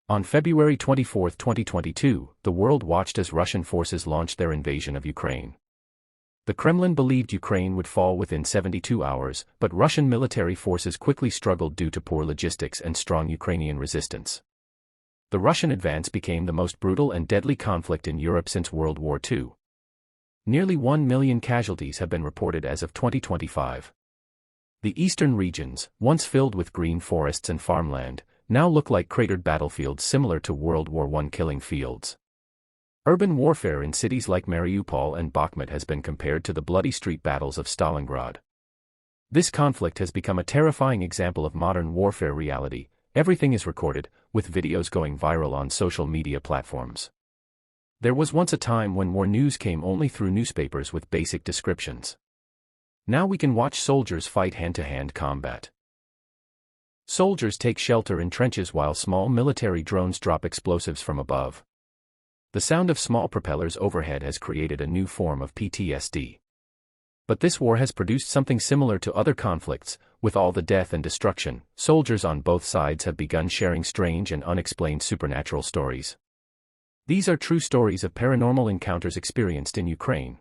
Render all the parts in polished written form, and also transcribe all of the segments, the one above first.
On February 24, 2022, the world watched as Russian forces launched their invasion of Ukraine. The Kremlin believed Ukraine would fall within 72 hours, but Russian military forces quickly struggled due to poor logistics and strong Ukrainian resistance. The Russian advance became the most brutal and deadly conflict in Europe since World War II. Nearly 1 million casualties have been reported as of 2025. The eastern regions, once filled with green forests and farmland, now look like cratered battlefields similar to World War I killing fields. Urban warfare in cities like Mariupol and Bakhmut has been compared to the bloody street battles of Stalingrad. This conflict has become a terrifying example of modern warfare reality. Everything is recorded, with videos going viral on social media platforms. There was once a time when war news came only through newspapers with basic descriptions. Now we can watch soldiers fight hand-to-hand combat. Soldiers take shelter in trenches while small military drones drop explosives from above. The sound of small propellers overhead has created a new form of PTSD. But this war has produced something similar to other conflicts. With all the death and destruction, soldiers on both sides have begun sharing strange and unexplained supernatural stories. These are true stories of paranormal encounters experienced in Ukraine.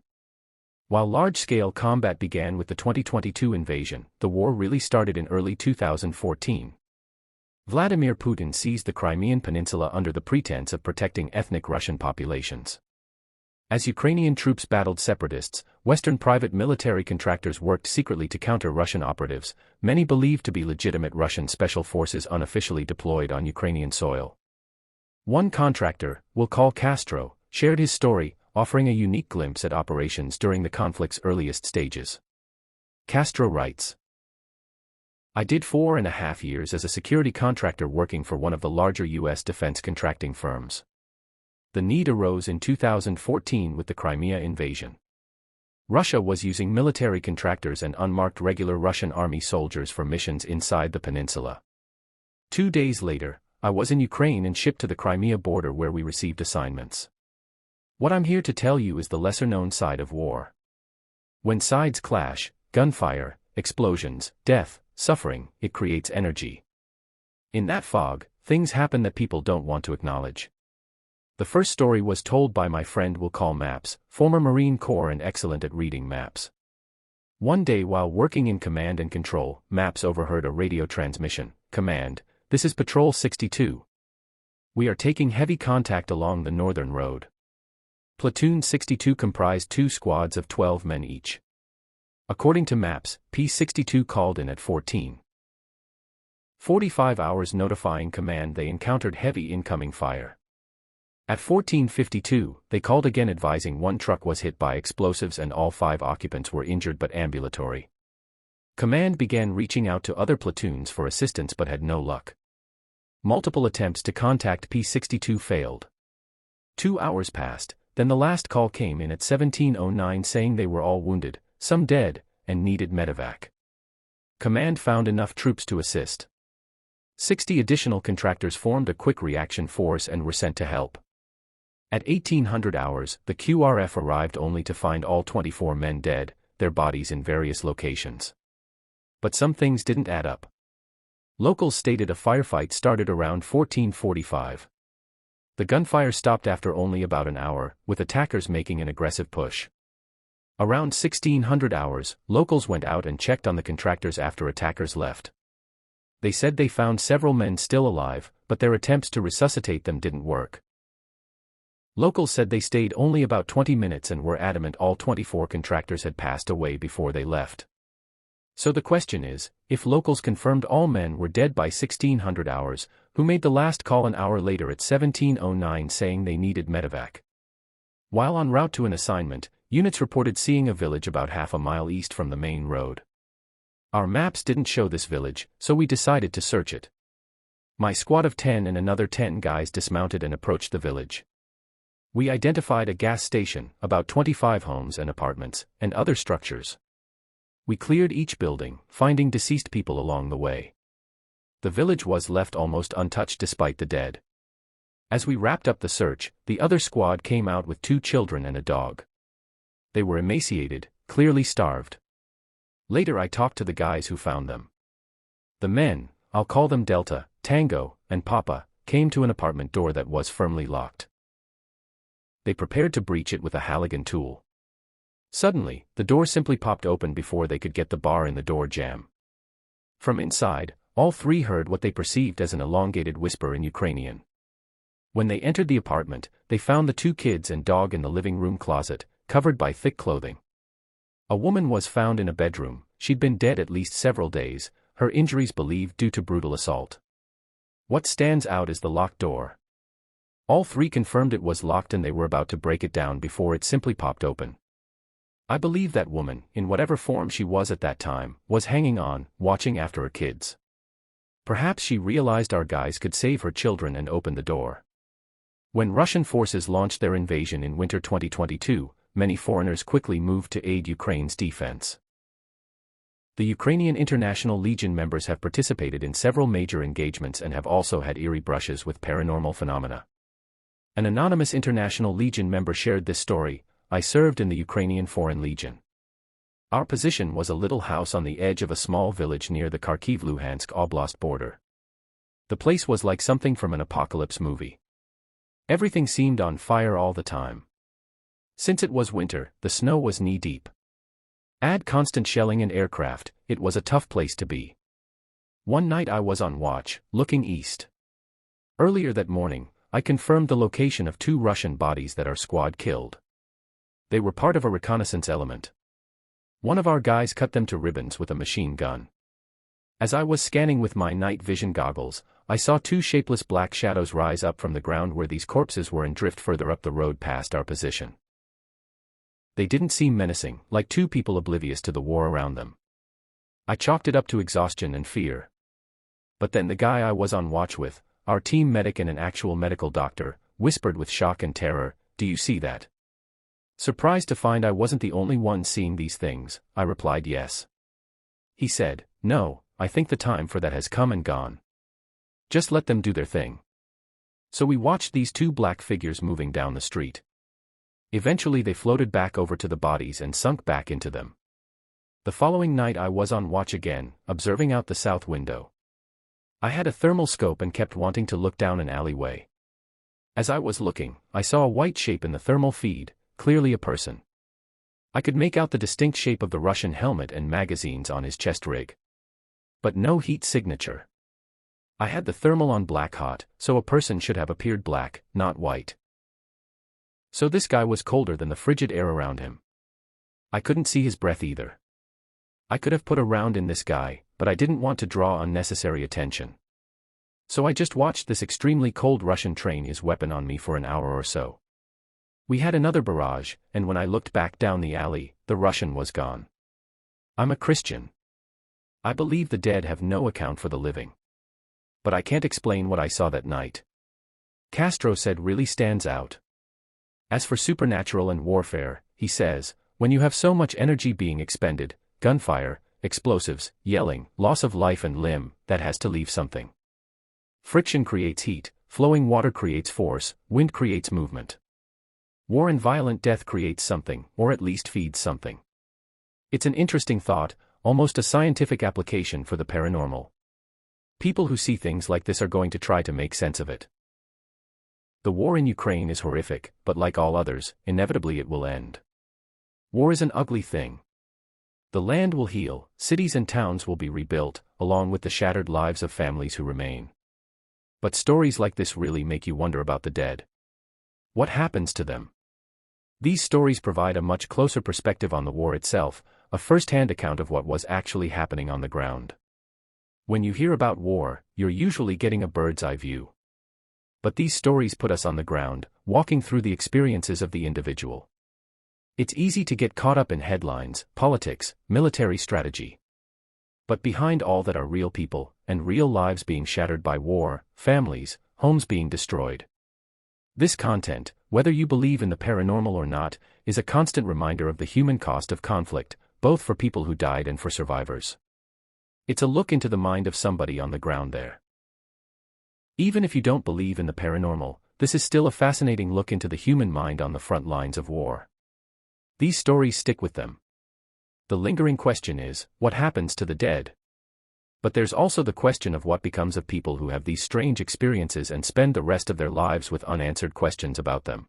While large-scale combat began with the 2022 invasion, the war really started in early 2014. Vladimir Putin seized the Crimean Peninsula under the pretense of protecting ethnic Russian populations. As Ukrainian troops battled separatists, Western private military contractors worked secretly to counter Russian operatives, many believed to be legitimate Russian special forces unofficially deployed on Ukrainian soil. One contractor, we'll call Castro, shared his story, offering a unique glimpse at operations during the conflict's earliest stages. Castro writes, "I did 4.5 years as a security contractor working for one of the larger U.S. defense contracting firms. The need arose in 2014 with the Crimea invasion. Russia was using military contractors and unmarked regular Russian army soldiers for missions inside the peninsula. 2 days later, I was in Ukraine and shipped to the Crimea border where we received assignments. What I'm here to tell you is the lesser-known side of war. When sides clash, gunfire, explosions, death, suffering, it creates energy. In that fog, things happen that people don't want to acknowledge. The first story was told by my friend we'll call Maps, former Marine Corps and excellent at reading maps. One day while working in command and control, Maps overheard a radio transmission. Command, this is Patrol 62. We are taking heavy contact along the northern road. Platoon 62 comprised 2 squads of 12 men each. According to Maps, P-62 called in at 14:45 hours notifying command they encountered heavy incoming fire. At 14:52, they called again advising one truck was hit by explosives and all 5 occupants were injured but ambulatory. Command began reaching out to other platoons for assistance but had no luck. Multiple attempts to contact P-62 failed. 2 hours passed, then the last call came in at 17:09 saying they were all wounded, some dead, and needed medevac. Command found enough troops to assist. 60 additional contractors formed a quick reaction force and were sent to help. At 1800 hours, the QRF arrived only to find all 24 men dead, their bodies in various locations. But some things didn't add up. Locals stated a firefight started around 14:45. The gunfire stopped after only about an hour, with attackers making an aggressive push. Around 1600 hours, locals went out and checked on the contractors after attackers left. They said they found several men still alive, but their attempts to resuscitate them didn't work. Locals said they stayed only about 20 minutes and were adamant all 24 contractors had passed away before they left. So the question is, if locals confirmed all men were dead by 1600 hours, who made the last call an hour later at 17:09 saying they needed medevac? While en route to an assignment, units reported seeing a village about half a mile east from the main road. Our maps didn't show this village, so we decided to search it. My squad of 10 and another 10 guys dismounted and approached the village. We identified a gas station, about 25 homes and apartments, and other structures. We cleared each building, finding deceased people along the way. The village was left almost untouched despite the dead. As we wrapped up the search, the other squad came out with 2 children and a dog. They were emaciated, clearly starved. Later I talked to the guys who found them. The men, I'll call them Delta, Tango, and Papa, came to an apartment door that was firmly locked. They prepared to breach it with a Halligan tool. Suddenly, the door simply popped open before they could get the bar in the door jamb. From inside, all three heard what they perceived as an elongated whisper in Ukrainian. When they entered the apartment, they found the two kids and dog in the living room closet, covered by thick clothing. A woman was found in a bedroom. She'd been dead at least several days, her injuries believed due to brutal assault. What stands out is the locked door. All three confirmed it was locked and they were about to break it down before it simply popped open. I believe that woman, in whatever form she was at that time, was hanging on, watching after her kids. Perhaps she realized our guys could save her children and open the door. When Russian forces launched their invasion in winter 2022, many foreigners quickly moved to aid Ukraine's defense. The Ukrainian International Legion members have participated in several major engagements and have also had eerie brushes with paranormal phenomena. An anonymous International Legion member shared this story: "I served in the Ukrainian Foreign Legion. Our position was a little house on the edge of a small village near the Kharkiv-Luhansk Oblast border. The place was like something from an apocalypse movie. Everything seemed on fire all the time. Since it was winter, the snow was knee-deep. Add constant shelling and aircraft, it was a tough place to be. One night I was on watch, looking east. Earlier that morning, I confirmed the location of 2 Russian bodies that our squad killed. They were part of a reconnaissance element. One of our guys cut them to ribbons with a machine gun. As I was scanning with my night vision goggles, I saw 2 shapeless black shadows rise up from the ground where these corpses were and drift further up the road past our position. They didn't seem menacing, like 2 people oblivious to the war around them. I chalked it up to exhaustion and fear. But then the guy I was on watch with, our team medic and an actual medical doctor, whispered with shock and terror, "Do you see that?" Surprised to find I wasn't the only one seeing these things, I replied yes. He said, "No, I think the time for that has come and gone. Just let them do their thing." So we watched these 2 black figures moving down the street. Eventually they floated back over to the bodies and sunk back into them. The following night I was on watch again, observing out the south window. I had a thermal scope and kept wanting to look down an alleyway. As I was looking, I saw a white shape in the thermal feed, clearly a person. I could make out the distinct shape of the Russian helmet and magazines on his chest rig. But no heat signature. I had the thermal on black hot, so a person should have appeared black, not white. So this guy was colder than the frigid air around him. I couldn't see his breath either. I could have put a round in this guy, but I didn't want to draw unnecessary attention. So I just watched this extremely cold Russian train his weapon on me for an hour or so. We had another barrage, and when I looked back down the alley, the Russian was gone. I'm a Christian. I believe the dead have no account for the living. But I can't explain what I saw that night. Castro said really stands out. As for supernatural and warfare, he says, when you have so much energy being expended, gunfire, explosives, yelling, loss of life and limb, that has to leave something. Friction creates heat, flowing water creates force, wind creates movement. War and violent death creates something, or at least feeds something. It's an interesting thought, almost a scientific application for the paranormal. People who see things like this are going to try to make sense of it. The war in Ukraine is horrific, but like all others, inevitably it will end. War is an ugly thing. The land will heal, cities and towns will be rebuilt, along with the shattered lives of families who remain. But stories like this really make you wonder about the dead. What happens to them? These stories provide a much closer perspective on the war itself, a first-hand account of what was actually happening on the ground. When you hear about war, you're usually getting a bird's-eye view. But these stories put us on the ground, walking through the experiences of the individual. It's easy to get caught up in headlines, politics, military strategy. But behind all that are real people, and real lives being shattered by war, families, homes being destroyed. This content, whether you believe in the paranormal or not, is a constant reminder of the human cost of conflict, both for people who died and for survivors. It's a look into the mind of somebody on the ground there. Even if you don't believe in the paranormal, this is still a fascinating look into the human mind on the front lines of war. These stories stick with them. The lingering question is, what happens to the dead? But there's also the question of what becomes of people who have these strange experiences and spend the rest of their lives with unanswered questions about them.